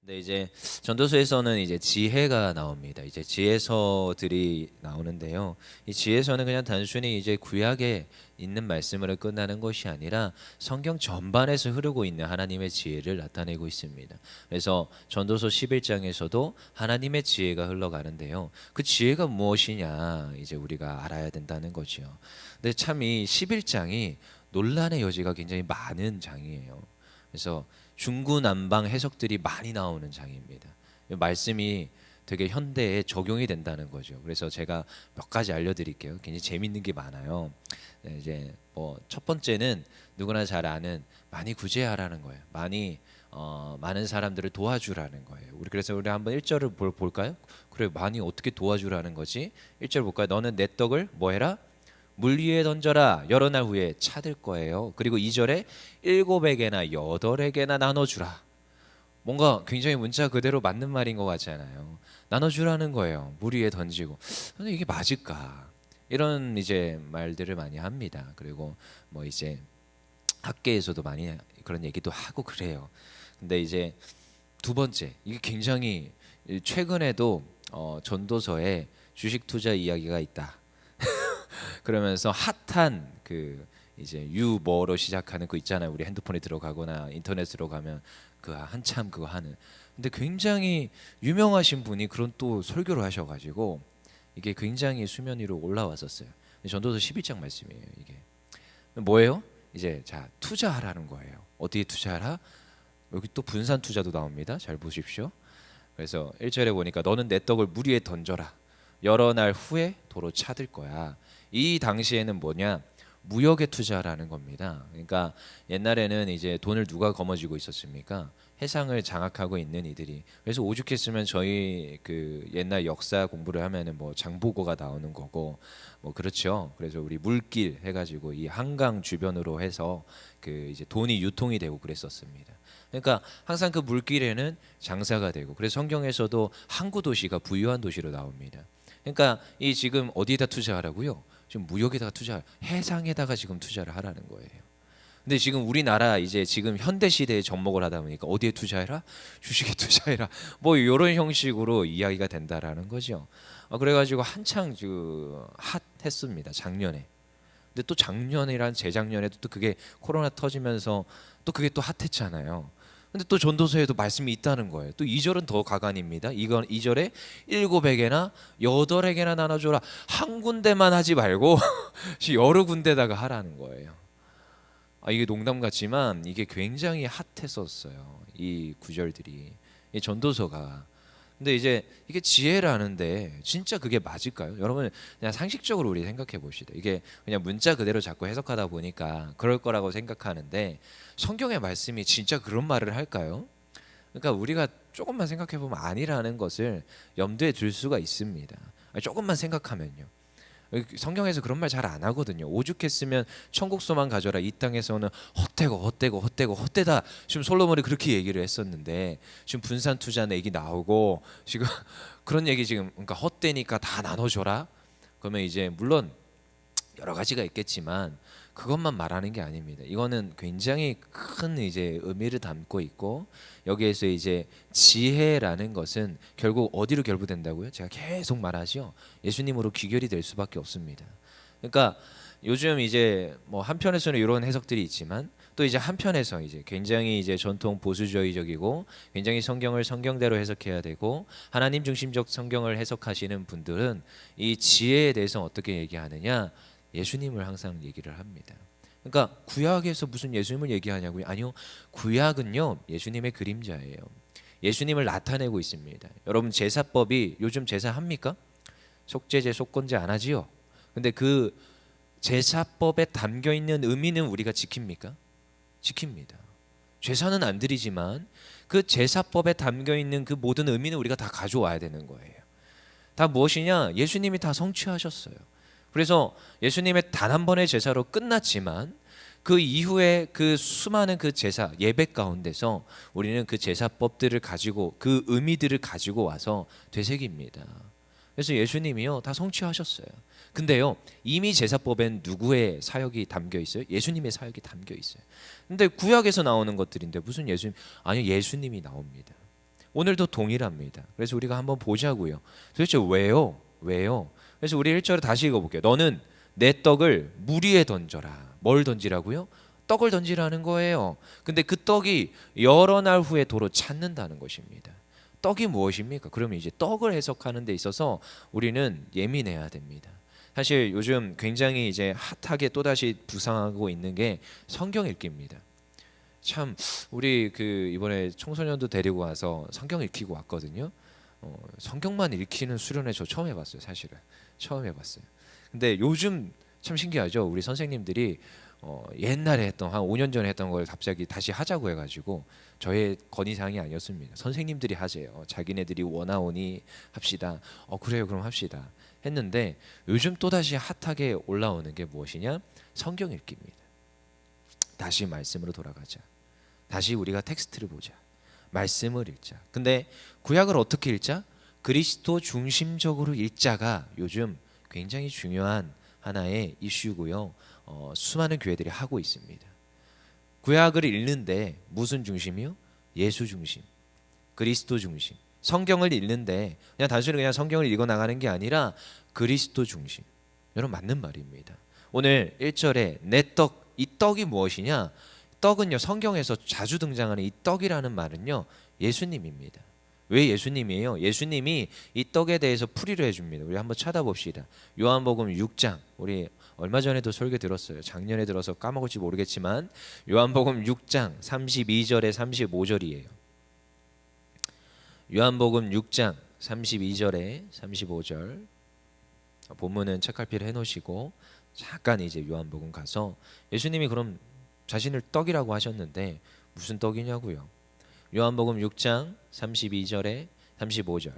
네, 이제 전도서에서는 이제 지혜가 나옵니다. 이제 지혜서들이 나오는데요. 이 지혜서는 그냥 단순히 이제 구약에 있는 말씀으로 끝나는 것이 아니라 성경 전반에서 흐르고 있는 하나님의 지혜를 나타내고 있습니다. 그래서 전도서 11장에서도 하나님의 지혜가 흘러가는데요. 그 지혜가 무엇이냐 이제 우리가 알아야 된다는 거죠. 근데 참 이 11장이 논란의 여지가 굉장히 많은 장이에요. 그래서 중구난방 해석들이 많이 나오는 장입니다. 말씀이 되게 현대에 적용이 된다는 거죠. 그래서 제가 몇 가지 알려드릴게요. 굉장히 재밌는 게 많아요. 네, 이제 뭐 첫 번째는 누구나 잘 아는 많이 구제하라는 거예요. 많은 사람들을 도와주라는 거예요. 그래서 우리 한번 1절을 볼까요? 그래, 많이 어떻게 도와주라는 거지? 1절 볼까요? 너는 내 떡을 뭐 해라? 물 위에 던져라. 여러 날 후에 차들 거예요. 그리고 2절에 7에게나 8에게나 나눠주라. 뭔가 굉장히 문자 그대로 맞는 말인 것 같잖아요. 나눠주라는 거예요. 물 위에 던지고. 근데 이게 맞을까? 이런 이제 말들을 많이 합니다. 그리고 뭐 이제 학계에서도 많이 그런 얘기도 하고 그래요. 근데 이제 두 번째, 이게 굉장히 최근에도 전도서에 주식 투자 이야기가 있다. 그러면서 핫한 그 이제 유머로 시작하는 거 있잖아요. 우리 핸드폰에 들어가거나 인터넷으로 가면 그 한참 그거 하는. 근데 굉장히 유명하신 분이 그런 또 설교를 하셔가지고 이게 굉장히 수면 위로 올라왔었어요. 전도서 11장 말씀이에요. 이게 뭐예요? 이제 자 투자하라는 거예요. 어디에 투자하라? 여기 또 분산 투자도 나옵니다. 잘 보십시오. 그래서 1절에 보니까 너는 내 떡을 물 위에 던져라. 여러 날 후에 도로 차들 거야. 이 당시에는 뭐냐? 무역에 투자라는 겁니다. 그러니까 옛날에는 이제 돈을 누가 거머쥐고 있었습니까? 해상을 장악하고 있는 이들이. 그래서 오죽했으면 저희 그 옛날 역사 공부를 하면은 뭐 장보고가 나오는 거고 뭐 그렇죠. 그래서 우리 물길 해가지고 이 한강 주변으로 해서 그 이제 돈이 유통이 되고 그랬었습니다. 그러니까 항상 그 물길에는 장사가 되고 그래서 성경에서도 항구 도시가 부유한 도시로 나옵니다. 그러니까 이 지금 어디에다 투자하라고요? 지금 무역에다가 해상에다가 지금 투자를 하라는 거예요. 근데 지금 우리나라 이제 지금 현대 시대에 접목을 하다 보니까 어디에 투자해라? 주식에 투자해라. 뭐 이런 형식으로 이야기가 된다라는 거죠. 그래가지고 한창 핫했습니다. 작년에. 근데 또 작년이란 재작년에도 또 그게 코로나 터지면서 또 그게 또 핫했잖아요. 근데 또 전도서에도 말씀이 있다는 거예요. 또 2절은 더 가관입니다. 이건 2절에 7에게나 8에게나 나눠줘라. 한 군데만 하지 말고 여러 군데다가 하라는 거예요. 이게 농담 같지만 이게 굉장히 핫했었어요. 이 구절들이. 이 전도서가. 근데 이제 이게 지혜라는데 진짜 그게 맞을까요? 여러분 그냥 상식적으로 우리 생각해 봅시다. 이게 그냥 문자 그대로 자꾸 해석하다 보니까 그럴 거라고 생각하는데 성경의 말씀이 진짜 그런 말을 할까요? 그러니까 우리가 조금만 생각해 보면 아니라는 것을 염두에 둘 수가 있습니다. 조금만 생각하면요. 성경에서 그런 말 잘 안 하거든요. 오죽했으면 천국소만 가져라. 이 땅에서는 헛되다. 지금 솔로몬이 그렇게 얘기를 했었는데 지금 분산 투자 얘기 나오고 지금 그런 얘기 지금 그러니까 헛되니까 다 나눠줘라. 그러면 이제 물론 여러 가지가 있겠지만 그것만 말하는 게 아닙니다. 이거는 굉장히 큰 이제 의미를 담고 있고 여기에서 이제 지혜라는 것은 결국 어디로 결부된다고요? 제가 계속 말하죠. 예수님으로 귀결이 될 수밖에 없습니다. 그러니까 요즘 이제 뭐 한편에서는 이런 해석들이 있지만 또 이제 한편에서 이제 굉장히 이제 전통 보수주의적이고 굉장히 성경을 성경대로 해석해야 되고 하나님 중심적 성경을 해석하시는 분들은 이 지혜에 대해서 어떻게 얘기하느냐? 예수님을 항상 얘기를 합니다. 그러니까 구약에서 무슨 예수님을 얘기하냐고요? 아니요. 구약은요. 예수님의 그림자예요. 예수님을 나타내고 있습니다. 여러분 제사법이 요즘 제사합니까? 속죄제, 속건제 안 하지요. 근데 그 제사법에 담겨 있는 의미는 우리가 지킵니까? 지킵니다. 제사는 안 드리지만 그 제사법에 담겨 있는 그 모든 의미는 우리가 다 가져와야 되는 거예요. 다 무엇이냐? 예수님이 다 성취하셨어요. 그래서 예수님의 단 한 번의 제사로 끝났지만 그 이후에 그 수많은 그 제사 예배 가운데서 우리는 그 제사법들을 가지고 그 의미들을 가지고 와서 되새깁니다. 그래서 예수님이요 다 성취하셨어요. 근데요 이미 제사법엔 누구의 사역이 담겨 있어요? 예수님의 사역이 담겨 있어요. 근데 구약에서 나오는 것들인데 무슨 예수님? 아니요, 예수님이 나옵니다. 오늘도 동일합니다. 그래서 우리가 한번 보자고요. 도대체 왜요? 왜요? 그래서 우리 1절을 다시 읽어볼게요. 너는 내 떡을 물 위에 던져라. 뭘 던지라고요? 떡을 던지라는 거예요. 근데 그 떡이 여러 날 후에 도로 찾는다는 것입니다. 떡이 무엇입니까? 그러면 이제 떡을 해석하는 데 있어서 우리는 예민해야 됩니다. 사실 요즘 굉장히 이제 핫하게 또다시 부상하고 있는 게 성경 읽기입니다. 참 우리 그 이번에 청소년도 데리고 와서 성경 읽히고 왔거든요. 성경만 읽히는 수련회 저 처음 해봤어요. 사실은 처음 해봤어요. 근데 요즘 참 신기하죠. 우리 선생님들이 옛날에 했던 한 5년 전에 했던 걸 갑자기 다시 하자고 해가지고 저의 건의사항이 아니었습니다. 선생님들이 하재요. 자기네들이 원하오니 합시다. 그래요, 그럼 합시다. 했는데 요즘 또다시 핫하게 올라오는 게 무엇이냐? 성경 읽기입니다. 다시 말씀으로 돌아가자. 다시 우리가 텍스트를 보자. 말씀을 읽자. 근데 구약을 어떻게 읽자? 그리스도 중심적으로 읽자가 요즘 굉장히 중요한 하나의 이슈고요. 수많은 교회들이 하고 있습니다. 구약을 읽는데 무슨 중심이요? 예수 중심, 그리스도 중심. 성경을 읽는데 그냥 단순히 그냥 성경을 읽어 나가는 게 아니라 그리스도 중심. 여러분 맞는 말입니다. 오늘 1절에 내 떡, 이 떡이 무엇이냐? 떡은요, 성경에서 자주 등장하는 이 떡이라는 말은요, 예수님입니다. 왜 예수님이에요? 예수님이 이 떡에 대해서 풀이를 해줍니다. 우리 한번 찾아봅시다. 요한복음 6장, 우리 얼마 전에도 설교 들었어요. 작년에 들어서 까먹을지 모르겠지만 요한복음 6장 32절에 35절이에요. 요한복음 6장 32절에 35절. 본문은 책갈피를 해놓으시고 잠깐 이제 요한복음 가서 예수님이 그럼 자신을 떡이라고 하셨는데 무슨 떡이냐고요? 요한복음 6장 32절에 35절.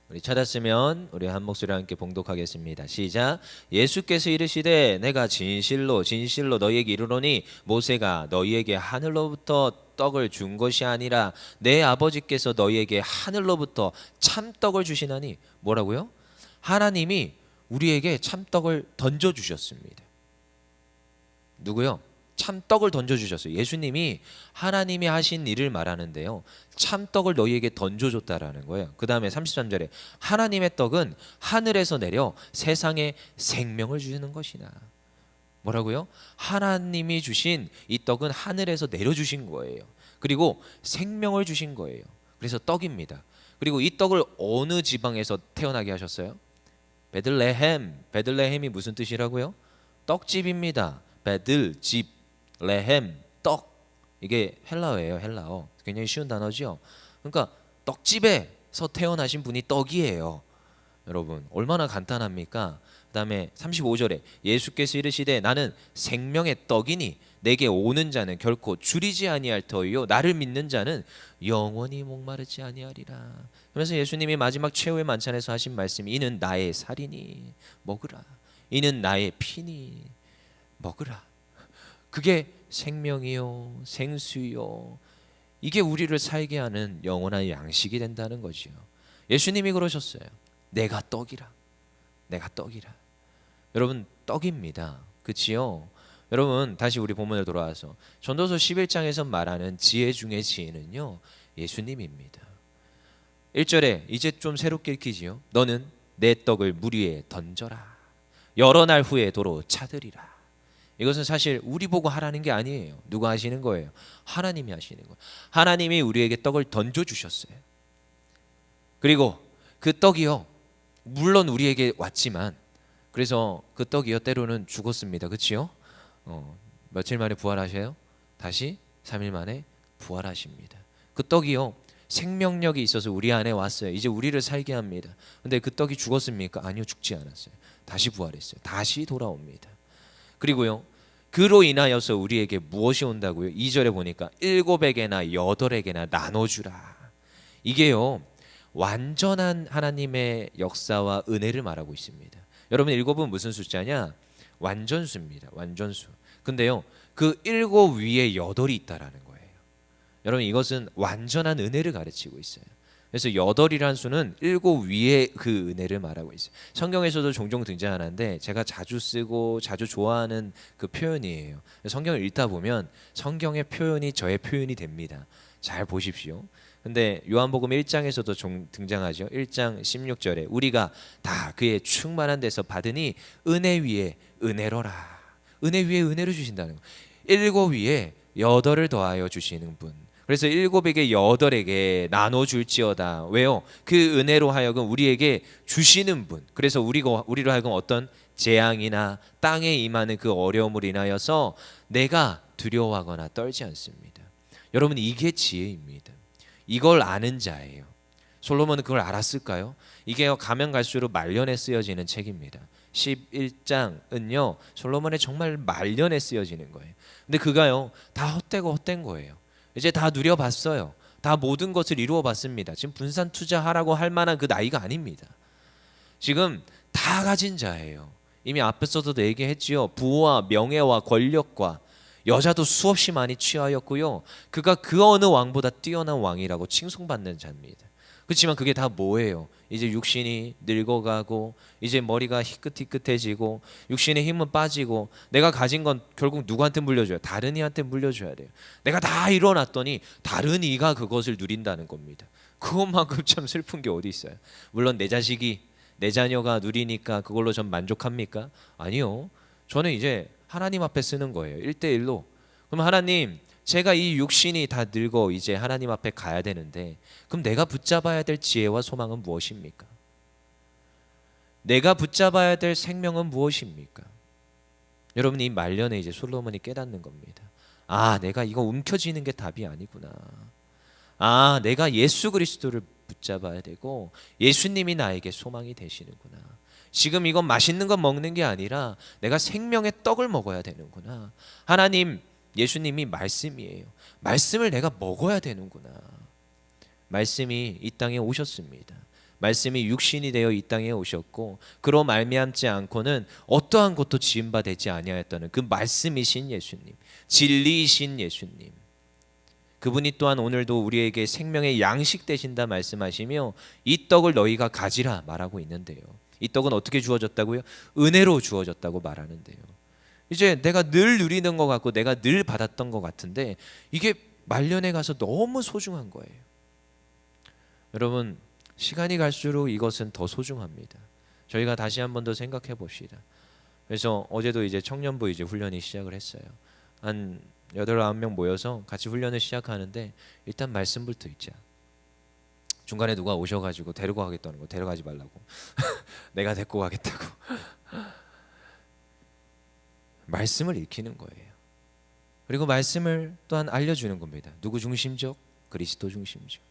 우리 찾았으면 우리 한 목소리와 함께 봉독하겠습니다. 시작. 예수께서 이르시되 내가 진실로 진실로 너희에게 이르노니 모세가 너희에게 하늘로부터 떡을 준 것이 아니라 내 아버지께서 너희에게 하늘로부터 참떡을 주시나니. 뭐라고요? 하나님이 우리에게 참떡을 던져주셨습니다. 누구요? 참떡을 던져주셨어요. 예수님이 하나님이 하신 일을 말하는데요, 참떡을 너희에게 던져줬다라는 거예요. 그 다음에 33절에 하나님의 떡은 하늘에서 내려 세상에 생명을 주시는 것이나. 뭐라고요? 하나님이 주신 이 떡은 하늘에서 내려주신 거예요. 그리고 생명을 주신 거예요. 그래서 떡입니다. 그리고 이 떡을 어느 지방에서 태어나게 하셨어요? 베들레헴. 베들레헴이 무슨 뜻이라고요? 떡집입니다. 베들, 집, 레헴, 떡. 이게 헬라어예요. 헬라어. 굉장히 쉬운 단어죠. 그러니까 떡집에서 태어나신 분이 떡이에요. 여러분 얼마나 간단합니까? 그 다음에 35절에 예수께서 이르시되 나는 생명의 떡이니 내게 오는 자는 결코 줄이지 아니할 터이요 나를 믿는 자는 영원히 목마르지 아니하리라. 그래서 예수님이 마지막 최후의 만찬에서 하신 말씀이 이는 나의 살이니 먹으라. 이는 나의 피니 먹으라. 그게 생명이요 생수요, 이게 우리를 살게 하는 영원한 양식이 된다는 거죠. 예수님이 그러셨어요. 내가 떡이라. 내가 떡이라. 여러분 떡입니다. 그치요? 여러분 다시 우리 본문에 돌아와서 전도서 11장에서 말하는 지혜 중의 지혜는요, 예수님입니다. 1절에 이제 좀 새롭게 읽히지요. 너는 내 떡을 물 위에 던져라. 여러 날 후에 도로 차들이라. 이것은 사실 우리 보고 하라는 게 아니에요. 누가 하시는 거예요? 하나님이 하시는 거예요. 하나님이 우리에게 떡을 던져주셨어요. 그리고 그 떡이요, 물론 우리에게 왔지만 그래서 그 떡이요 때로는 죽었습니다. 그치요? 며칠 만에 부활하셔요. 다시 3일 만에 부활하십니다. 그 떡이요 생명력이 있어서 우리 안에 왔어요. 이제 우리를 살게 합니다. 근데 그 떡이 죽었습니까? 아니요, 죽지 않았어요. 다시 부활했어요. 다시 돌아옵니다. 그리고요 그로 인하여서 우리에게 무엇이 온다고요? 2절에 보니까 7에게나 8에게나 나눠주라. 이게요 완전한 하나님의 역사와 은혜를 말하고 있습니다. 여러분 일곱은 무슨 숫자냐? 완전수입니다. 완전수. 근데요 그 7 위에 8이 있다라는 거예요. 여러분 이것은 완전한 은혜를 가르치고 있어요. 그래서 여덟이란 수는 일곱 위의 그 은혜를 말하고 있어요. 성경에서도 종종 등장하는데 제가 자주 쓰고 자주 좋아하는 그 표현이에요. 성경을 읽다 보면 성경의 표현이 저의 표현이 됩니다. 잘 보십시오. 근데 요한복음 1장에서도 좀 등장하죠. 1장 16절에 우리가 다 그의 충만한 데서 받으니 은혜 위에 은혜로라. 은혜 위에 은혜를 주신다는 거. 일곱 위에 여덟을 더하여 주시는 분. 그래서 일곱에게 여덟에게 나눠줄지어다. 왜요? 그 은혜로 하여금 우리에게 주시는 분. 그래서 우리로 하여금 어떤 재앙이나 땅에 임하는 그 어려움을 인하여서 내가 두려워하거나 떨지 않습니다. 여러분, 이게 지혜입니다. 이걸 아는 자예요. 솔로몬은 그걸 알았을까요? 이게 가면 갈수록 말년에 쓰여지는 책입니다. 11장은요 솔로몬의 정말 말년에 쓰여지는 거예요. 근데 그가요 다 헛된 거예요. 이제 다 누려봤어요. 다 모든 것을 이루어봤습니다. 지금 분산 투자하라고 할 만한 그 나이가 아닙니다. 지금 다 가진 자예요. 이미 앞에서도 얘기했지요. 부와 명예와 권력과 여자도 수없이 많이 취하였고요. 그가 그 어느 왕보다 뛰어난 왕이라고 칭송받는 자입니다. 그렇지만 그게 다 뭐예요? 이제 육신이 늙어가고 이제 머리가 희끗희끗해지고 육신의 힘은 빠지고 내가 가진 건 결국 누구한테 물려줘요? 다른 이한테 물려줘야 돼요. 내가 다 이뤄놨더니 다른 이가 그것을 누린다는 겁니다. 그것만큼 참 슬픈 게 어디 있어요? 물론 내 자식이 내 자녀가 누리니까 그걸로 전 만족합니까? 아니요. 저는 이제 하나님 앞에 쓰는 거예요. 1대1로. 그럼 하나님, 제가 이 육신이 다 늙어 이제 하나님 앞에 가야 되는데 그럼 내가 붙잡아야 될 지혜와 소망은 무엇입니까? 내가 붙잡아야 될 생명은 무엇입니까? 여러분, 이 말년에 이제 솔로몬이 깨닫는 겁니다. 아, 내가 이거 움켜쥐는 게 답이 아니구나. 아, 내가 예수 그리스도를 붙잡아야 되고 예수님이 나에게 소망이 되시는구나. 지금 이건 맛있는 건 먹는 게 아니라 내가 생명의 떡을 먹어야 되는구나. 하나님, 예수님이 말씀이에요. 말씀을 내가 먹어야 되는구나. 말씀이 이 땅에 오셨습니다. 말씀이 육신이 되어 이 땅에 오셨고 그로 말미암지 않고는 어떠한 것도 지은 바 되지 아니하였다는 그 말씀이신 예수님, 진리이신 예수님, 그분이 또한 오늘도 우리에게 생명의 양식 되신다 말씀하시며 이 떡을 너희가 가지라 말하고 있는데요. 이 떡은 어떻게 주어졌다고요? 은혜로 주어졌다고 말하는데요. 이제 내가 늘 누리는 것 같고 내가 늘 받았던 것 같은데 이게 말년에 가서 너무 소중한 거예요. 여러분, 시간이 갈수록 이것은 더 소중합니다. 저희가 다시 한 번 더 생각해 봅시다. 그래서 어제도 이제 청년부 이제 훈련이 시작을 했어요. 한 8, 9명 모여서 같이 훈련을 시작하는데 일단 말씀부터 읽자. 중간에 누가 오셔가지고 데리고 가겠다는 거, 데려가지 말라고. 내가 데리고 가겠다고. 말씀을 읽히는 거예요. 그리고 말씀을 또한 알려주는 겁니다. 누구 중심적? 그리스도 중심적.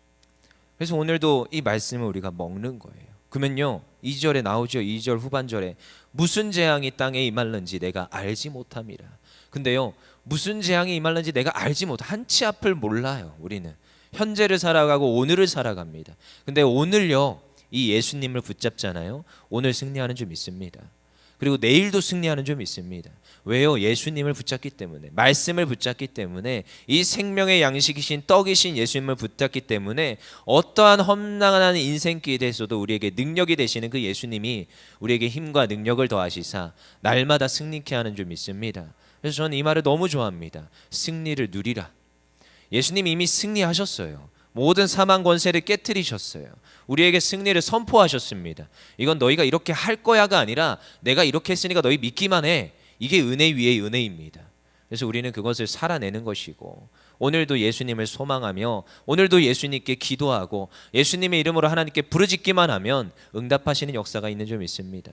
그래서 오늘도 이 말씀을 우리가 먹는 거예요. 그러면요 2절에 나오죠. 2절 후반절에 무슨 재앙이 땅에 임할는지 내가 알지 못함이라. 근데요 무슨 재앙이 임할는지 내가 알지 못, 한치 앞을 몰라요. 우리는 현재를 살아가고 오늘을 살아갑니다. 근데 오늘요 이 예수님을 붙잡잖아요. 오늘 승리하는 줄 믿습니다. 그리고 내일도 승리하는 줄 믿습니다. 왜요? 예수님을 붙잡기 때문에, 말씀을 붙잡기 때문에, 이 생명의 양식이신 떡이신 예수님을 붙잡기 때문에 어떠한 험난한 인생길에서도 우리에게 능력이 되시는 그 예수님이 우리에게 힘과 능력을 더하시사 날마다 승리케 하는 줄 믿습니다. 그래서 저는 이 말을 너무 좋아합니다. 승리를 누리라. 예수님이 이미 승리하셨어요. 모든 사망 권세를 깨뜨리셨어요. 우리에게 승리를 선포하셨습니다. 이건 너희가 이렇게 할 거야가 아니라 내가 이렇게 했으니까 너희 믿기만 해. 이게 은혜 위의 은혜입니다. 그래서 우리는 그것을 살아내는 것이고 오늘도 예수님을 소망하며 오늘도 예수님께 기도하고 예수님의 이름으로 하나님께 부르짖기만 하면 응답하시는 역사가 있는 줄 믿습니다.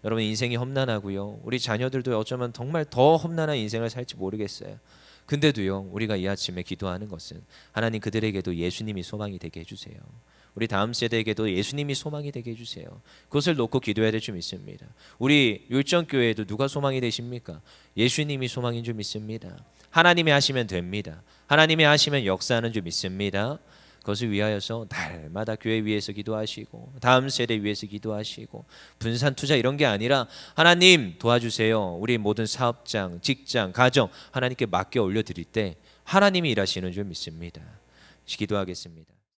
여러분, 인생이 험난하고요. 우리 자녀들도 어쩌면 정말 더 험난한 인생을 살지 모르겠어요. 근데도요 우리가 이 아침에 기도하는 것은 하나님 그들에게도 예수님이 소망이 되게 해주세요. 우리 다음 세대에게도 예수님이 소망이 되게 해주세요. 그것을 놓고 기도해야 될 줄 믿습니다. 우리 율정교회에도 누가 소망이 되십니까? 예수님이 소망인 줄 믿습니다. 하나님이 하시면 됩니다. 하나님이 하시면 역사하는 줄 믿습니다. 그것을 위하여서 날마다 교회 위에서 기도하시고 다음 세대 위에서 기도하시고 분산 투자 이런 게 아니라 하나님 도와주세요. 우리 모든 사업장, 직장, 가정 하나님께 맡겨 올려드릴 때 하나님이 일하시는 줄 믿습니다. 기도하겠습니다.